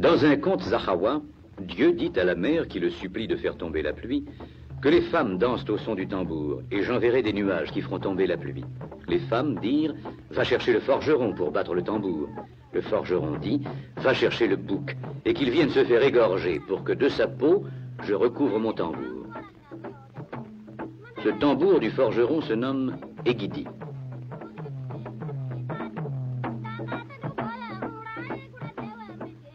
Dans un conte Zahawa, Dieu dit à la mer qui le supplie de faire tomber la pluie que les femmes dansent au son du tambour et j'enverrai des nuages qui feront tomber la pluie. Les femmes dirent « Va chercher le forgeron pour battre le tambour ». Le forgeron dit « Va chercher le bouc et qu'il vienne se faire égorger pour que de sa peau, je recouvre mon tambour ». Ce tambour du forgeron se nomme Egidi.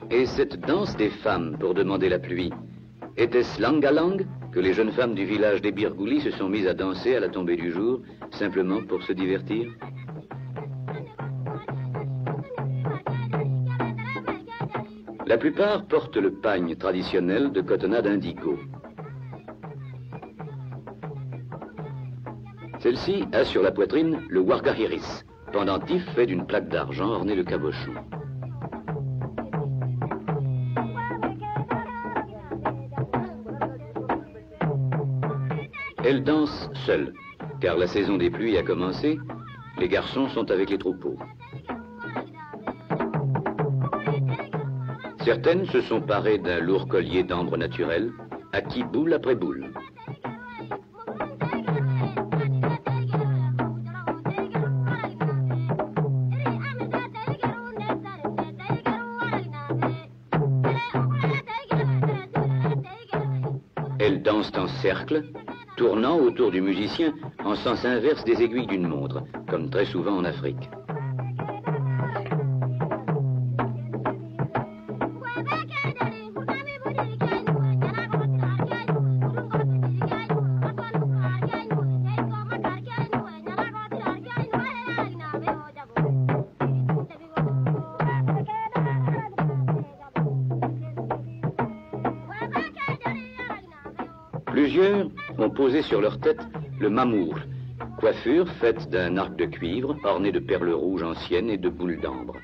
Et cette danse des femmes pour demander la pluie, était-ce Langalang que les jeunes femmes du village des Birgouli se sont mises à danser à la tombée du jour, simplement pour se divertir? La plupart portent le pagne traditionnel de cotonnade indigo. Celle-ci a sur la poitrine le wargahiris, pendentif fait d'une plaque d'argent ornée de cabochons. Elle danse seule, car la saison des pluies a commencé, les garçons sont avec les troupeaux. Certaines se sont parées d'un lourd collier d'ambre naturel, acquis boule après boule. Elles dansent en cercle, tournant autour du musicien en sens inverse des aiguilles d'une montre, comme très souvent en Afrique. Plusieurs ont posé sur leur tête le mamour, coiffure faite d'un arc de cuivre orné de perles rouges anciennes et de boules d'ambre.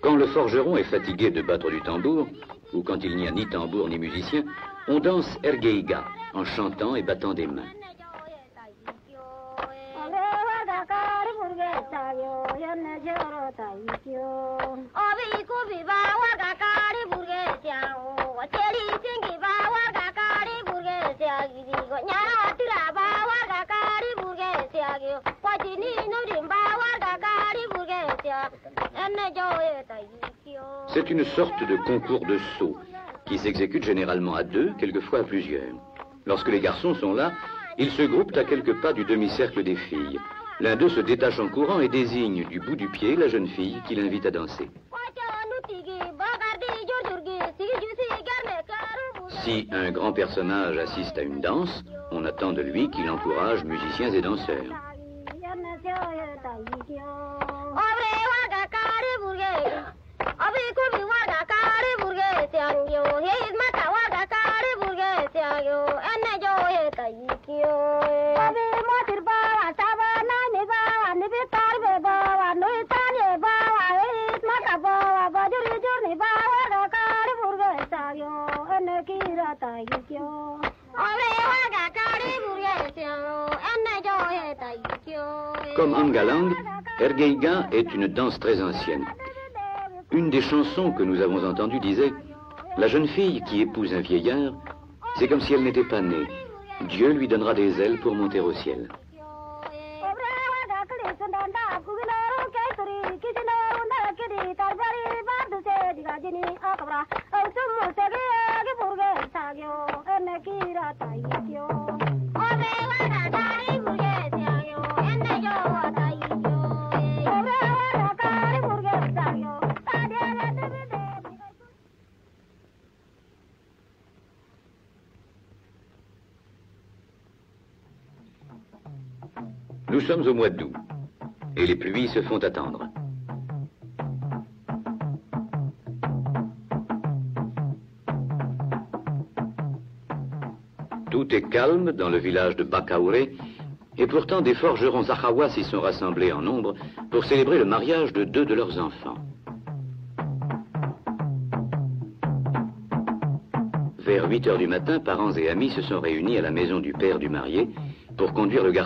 Quand le forgeron est fatigué de battre du tambour, ou quand il n'y a ni tambour ni musicien, on danse ergeiga en chantant et battant des mains. C'est une sorte de concours de saut qui s'exécute généralement à deux, quelquefois à plusieurs. Lorsque les garçons sont là, ils se groupent à quelques pas du demi-cercle des filles. L'un d'eux se détache en courant et désigne du bout du pied la jeune fille qui l'invite à danser. Si un grand personnage assiste à une danse, on attend de lui qu'il encourage musiciens et danseurs. Comme Angalang, Ergeiga est une danse très ancienne. Une des chansons que nous avons entendues disait « La jeune fille qui épouse un vieillard, c'est comme si elle n'était pas née. Dieu lui donnera des ailes pour monter au ciel. » Nous sommes au mois d'août et les pluies se font attendre. Tout est calme dans le village de Bakaure et pourtant des forgerons Zahawa s'y sont rassemblés en nombre pour célébrer le mariage de deux de leurs enfants. Vers 8 heures du matin, parents et amis se sont réunis à la maison du père du marié pour conduire le garçon